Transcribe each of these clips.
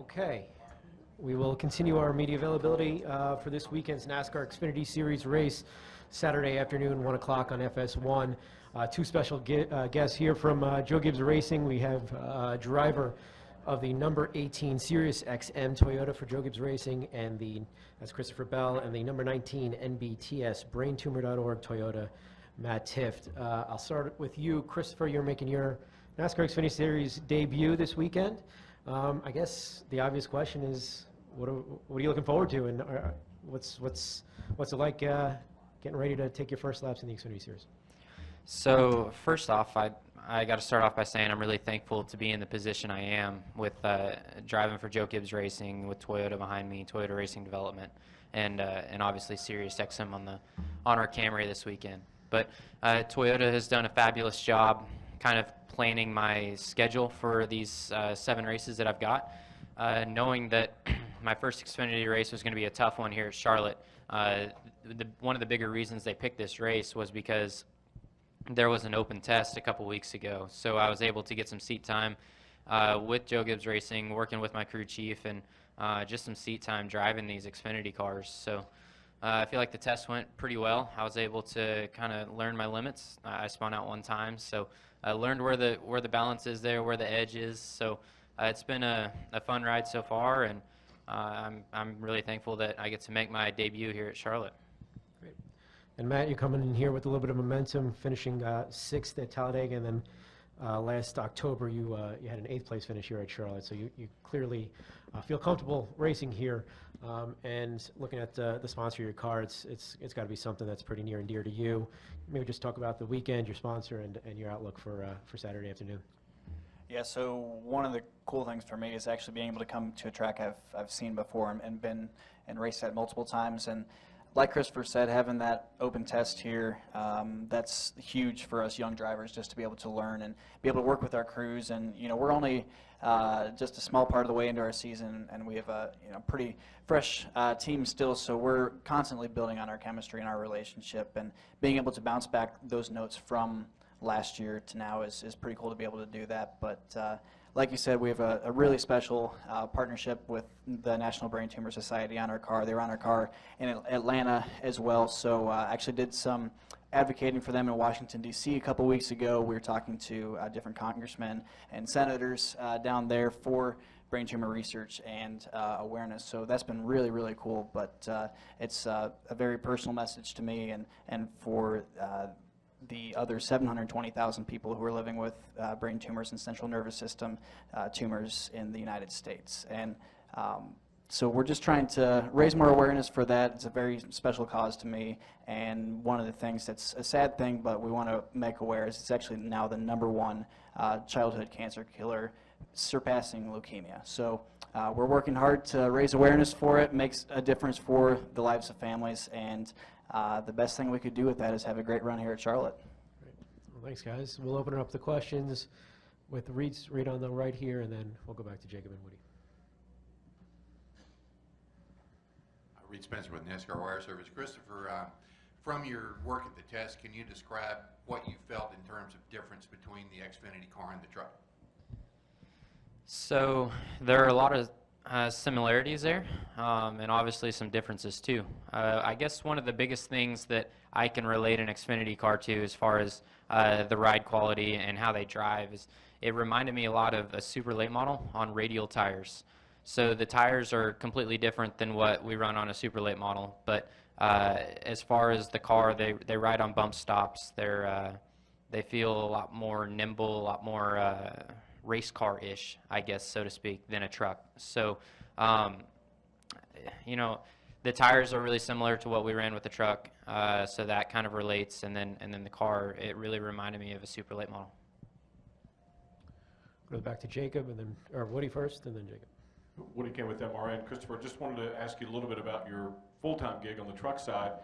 Okay, we will continue our media availability for this weekend's NASCAR Xfinity Series race, Saturday afternoon, 1 o'clock on FS1. Two special guests here from Joe Gibbs Racing. We have driver of the number 18 Sirius XM Toyota for Joe Gibbs Racing, and that's Christopher Bell, and the number 19 NBTS BrainTumor.org Toyota, Matt Tifft. I'll start with you, Christopher. You're making your NASCAR Xfinity Series debut this weekend. I guess the obvious question is, what are you looking forward to, and what's it like getting ready to take your first laps in the Xfinity Series? So first off, I got to start off by saying I'm really thankful to be in the position I am with driving for Joe Gibbs Racing, with Toyota behind me, Toyota Racing Development, and obviously Sirius XM on our Camry this weekend. But Toyota has done a fabulous job kind of planning my schedule for these 7 races that I've got, knowing that my first Xfinity race was going to be a tough one here at Charlotte. One of the bigger reasons they picked this race was because there was an open test a couple weeks ago, so I was able to get some seat time with Joe Gibbs Racing, working with my crew chief, and just some seat time driving these Xfinity cars. So I feel like the test went pretty well. I was able to kind of learn my limits. I spun out one time, so I learned where the balance is there, where the edge is. So it's been a fun ride so far, and I'm really thankful that I get to make my debut here at Charlotte. Great. And Matt, you're coming in here with a little bit of momentum, finishing 6th at Talladega, and then last October you had an 8th place finish here at Charlotte. So you clearly feel comfortable racing here. And looking at the sponsor of your car, it's got to be something that's pretty near and dear to you. Maybe just talk about the weekend, your sponsor, and your outlook for Saturday afternoon. Yeah, so one of the cool things for me is actually being able to come to a track I've seen before and been and raced at multiple times. And like Christopher said, having that open test here, that's huge for us young drivers, just to be able to learn and be able to work with our crews. And we're only just a small part of the way into our season, and we have a pretty fresh team still, so we're constantly building on our chemistry and our relationship, and being able to bounce back those notes from last year to now is pretty cool to be able to do that. But like you said, we have a really special partnership with the National Brain Tumor Society on our car. They were on our car in Atlanta as well, so I actually did some advocating for them in Washington, D.C. a couple weeks ago. We were talking to different congressmen and senators down there for brain tumor research and awareness. So that's been really, really cool. But it's a very personal message to me and for the other 720,000 people who are living with brain tumors and central nervous system tumors in the United States. And so we're just trying to raise more awareness for that. It's a very special cause to me, and one of the things that's a sad thing, but we want to make aware, is it's actually now the #1 childhood cancer killer, surpassing leukemia. So we're working hard to raise awareness for it, makes a difference for the lives of families, and the best thing we could do with that is have a great run here at Charlotte. Great. Well, thanks, guys. We'll open it up to questions with Reed on the right here, and then we'll go back to Jacob and Woody. Reed Spencer with NASCAR Wire Service. Christopher, from your work at the test, can you describe what you felt in terms of difference between the Xfinity car and the truck? So there are a lot of similarities there, and obviously some differences too. I guess one of the biggest things that I can relate an Xfinity car to, as far as the ride quality and how they drive, is it reminded me a lot of a super late model on radial tires. So the tires are completely different than what we run on a super late model, but as far as the car, they ride on bump stops. They feel a lot more nimble, a lot more race car-ish, I guess, so to speak, than a truck. So, the tires are really similar to what we ran with the truck, so that kind of relates. And then the car, it really reminded me of a super late model. Go back to Jacob, and then or Woody first, and then Jacob. Woody came with MRN. And Christopher, just wanted to ask you a little bit about your full-time gig on the truck side.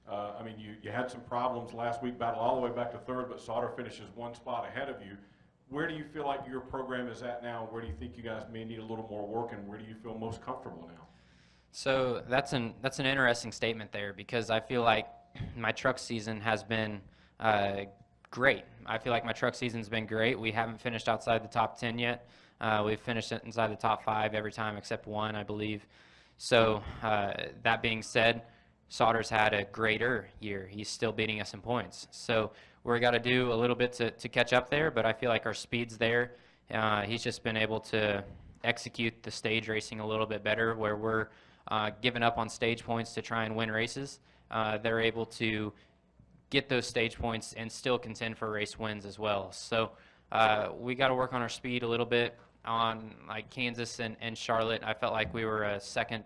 I mean, you had some problems last week, battled all the way back to 3rd, but Sauter finishes 1 spot ahead of you. Where do you feel like your program is at now? Where do you think you guys may need a little more work, and where do you feel most comfortable now? So that's an interesting statement there, because I feel like my truck season has been great. I feel like my truck season's been great. We haven't finished outside the top 10 yet. We've finished inside the top 5 every time except one, I believe. So that being said, Sauter's had a greater year. He's still beating us in points. So we're got to do a little bit to catch up there, but I feel like our speed's there. He's just been able to execute the stage racing a little bit better, where we're giving up on stage points to try and win races. They're able to get those stage points and still contend for race wins as well. So we got to work on our speed a little bit. On like Kansas and Charlotte, I felt like we were a second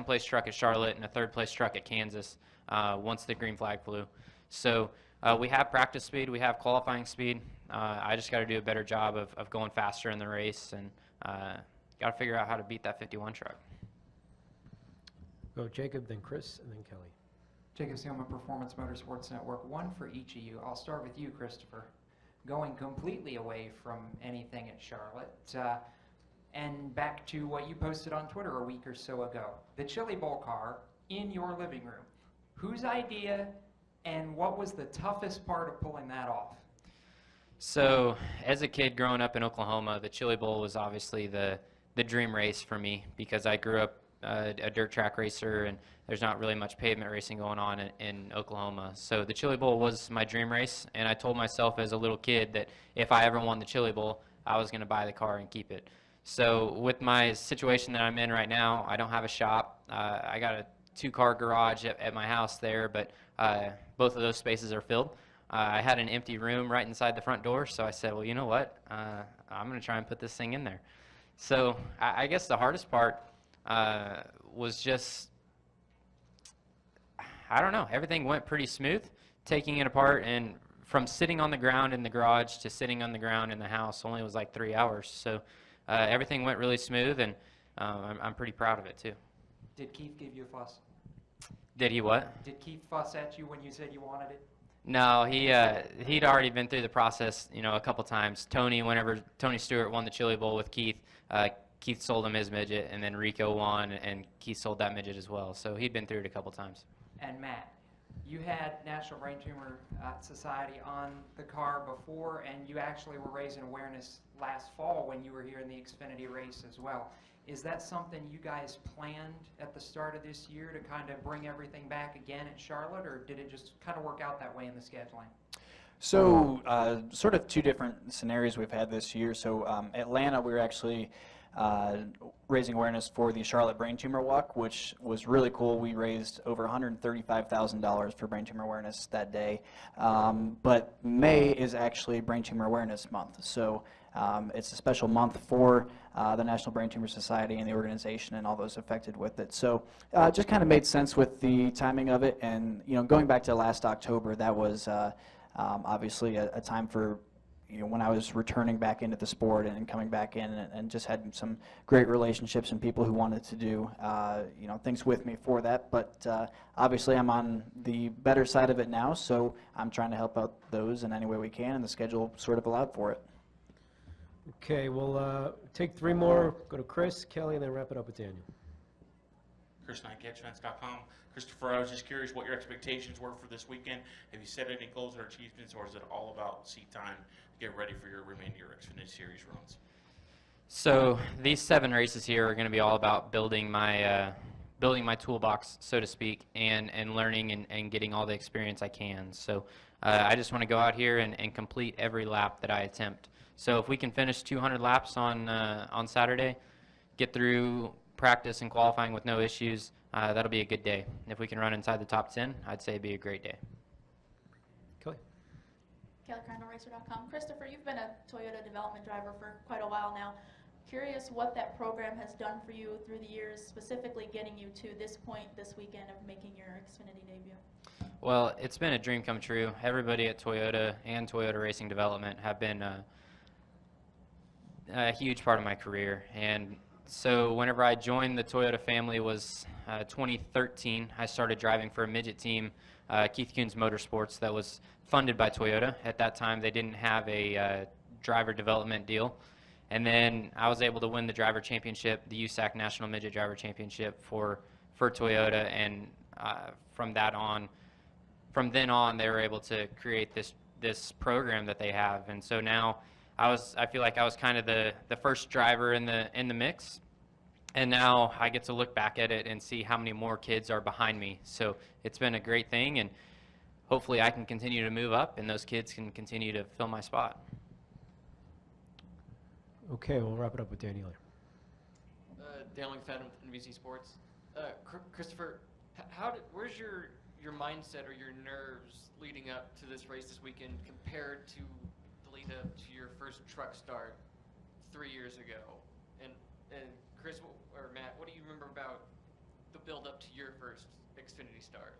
place truck at Charlotte and a third place truck at Kansas once the green flag flew. So we have practice speed, we have qualifying speed. I just got to do a better job of going faster in the race, and got to figure out how to beat that 51 truck. Go Jacob, then Chris, and then Kelly. Jacob Seelman, Performance Motorsports Network. One for each of you. I'll start with you, Christopher. Going completely away from anything at Charlotte, and back to what you posted on Twitter a week or so ago. The Chili Bowl car in your living room. Whose idea, and what was the toughest part of pulling that off? So as a kid growing up in Oklahoma, the Chili Bowl was obviously the dream race for me, because I grew up a dirt track racer, and there's not really much pavement racing going on in Oklahoma. So the Chili Bowl was my dream race, and I told myself as a little kid that if I ever won the Chili Bowl, I was going to buy the car and keep it. So with my situation that I'm in right now, I don't have a shop. I got a 2-car garage at my house there, but both of those spaces are filled. I had an empty room right inside the front door, so I said, well, you know what? I'm going to try and put this thing in there. So I guess the hardest part was just, I don't know, everything went pretty smooth, taking it apart, and from sitting on the ground in the garage to sitting on the ground in the house only was like 3 hours. So everything went really smooth, and I'm pretty proud of it too. Did Keith give you a fuss? Did he what? Did Keith fuss at you when you said you wanted it? No, he'd already been through the process, a couple times. Whenever Tony Stewart won the Chili Bowl with Keith, Keith sold him his midget, and then Rico won, and Keith sold that midget as well. So he'd been through it a couple times. And Matt, you had National Brain Tumor Society on the car before, and you actually were raising awareness last fall when you were here in the Xfinity race as well. Is that something you guys planned at the start of this year to kind of bring everything back again at Charlotte, or did it just kind of work out that way in the scheduling? So sort of two different scenarios we've had this year. So Atlanta, we were actually raising awareness for the Charlotte Brain Tumor Walk, which was really cool. We raised over $135,000 for brain tumor awareness that day. But May is actually Brain Tumor Awareness Month. So it's a special month for the National Brain Tumor Society and the organization and all those affected with it. So it just kind of made sense with the timing of it. And going back to last October, that was obviously a time for when I was returning back into the sport and coming back in, and just had some great relationships and people who wanted to do things with me for that. But obviously I'm on the better side of it now, so I'm trying to help out those in any way we can, and the schedule sort of allowed for it. Okay, we'll take 3 more. Go to Chris, Kelly, and then wrap it up with Daniel. Chris Knight, CatchFence.com. Christopher, I was just curious what your expectations were for this weekend. Have you set any goals or achievements, or is it all about seat time to get ready for your remainder of your Xfinity Series runs? So these 7 races here are going to be all about building my toolbox, so to speak, and learning and getting all the experience I can. So I just want to go out here and complete every lap that I attempt. So if we can finish 200 laps on Saturday, get through practice and qualifying with no issues, that'll be a good day. If we can run inside the top 10, I'd say it'd be a great day. Kelly. Kelly, CardinalRacer.com. Christopher, you've been a Toyota development driver for quite a while now. Curious what that program has done for you through the years, specifically getting you to this point this weekend of making your Xfinity debut. Well, it's been a dream come true. Everybody at Toyota and Toyota Racing Development have been a huge part of my career. And so whenever I joined the Toyota family was 2013, I started driving for a midget team, Keith Kunz Motorsports, that was funded by Toyota. At that time, they didn't have a driver development deal. And then I was able to win the driver championship, the USAC National Midget Driver Championship for Toyota. And from then on, they were able to create this program that they have. And so now I feel like I was kind of the first driver in the mix. And now I get to look back at it and see how many more kids are behind me. So it's been a great thing, and hopefully I can continue to move up and those kids can continue to fill my spot. Okay, we'll wrap it up with Daniel. Dan Fan with NBC Sports. Christopher, where's your mindset or your nerves leading up to this race this weekend compared to the lead up to your first truck start 3 years ago? And Chris or Matt, what do you remember about the build up to your first Xfinity start?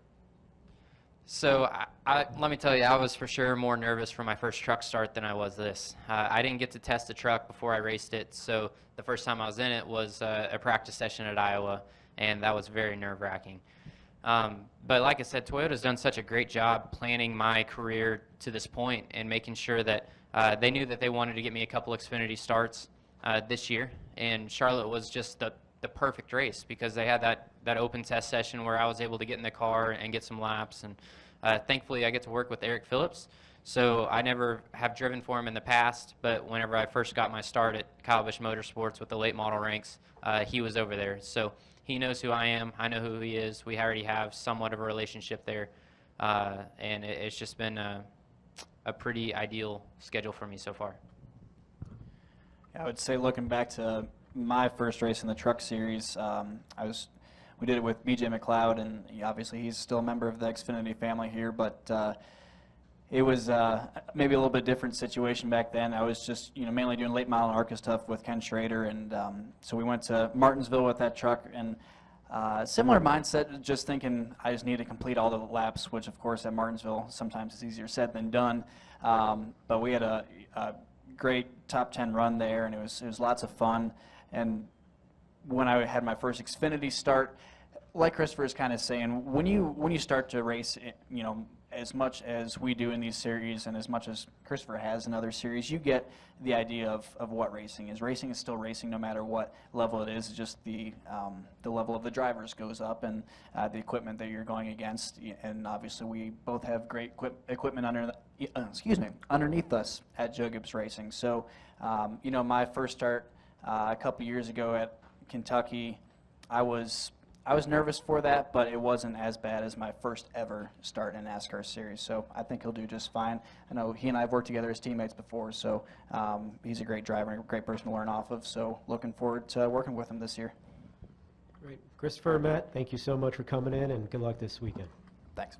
So let me tell you, I was for sure more nervous for my first truck start than I was this. I didn't get to test the truck before I raced it, so the first time I was in it was a practice session at Iowa, and that was very nerve-wracking. But like I said, Toyota's done such a great job planning my career to this point and making sure that they knew that they wanted to get me a couple Xfinity starts this year, and Charlotte was just the perfect race because they had that open test session where I was able to get in the car and get some laps, and thankfully I get to work with Eric Phillips. So I never have driven for him in the past, but whenever I first got my start at Charlotte Motor Sports with the late model ranks, he was over there. So he knows who I am, I know who he is. We already have somewhat of a relationship there, and it's just been a pretty ideal schedule for me so far. I would say, looking back to my first race in the truck series, we did it with BJ McLeod, and obviously he's still a member of the Xfinity family here, but it was maybe a little bit different situation back then. I was just mainly doing late model and ARCA stuff with Ken Schrader, and so we went to Martinsville with that truck, and similar mindset, just thinking I just need to complete all the laps, which of course at Martinsville sometimes is easier said than done, but we had a great top 10 run there, and it was lots of fun. And when I had my first Xfinity start, like Christopher is kind of saying, when you start to race, as much as we do in these series and as much as Christopher has in other series, you get the idea of what racing is. Racing is still racing no matter what level it is. It's just the level of the drivers goes up, and the equipment that you're going against. And obviously we both have great equipment underneath us at Joe Gibbs Racing. So my first start a couple years ago at Kentucky, I was nervous for that, but it wasn't as bad as my first ever start in NASCAR series. So I think he'll do just fine. I know he and I have worked together as teammates before, so he's a great driver and a great person to learn off of. So looking forward to working with him this year. Great. Christopher, Matt, thank you so much for coming in, and good luck this weekend. Thanks.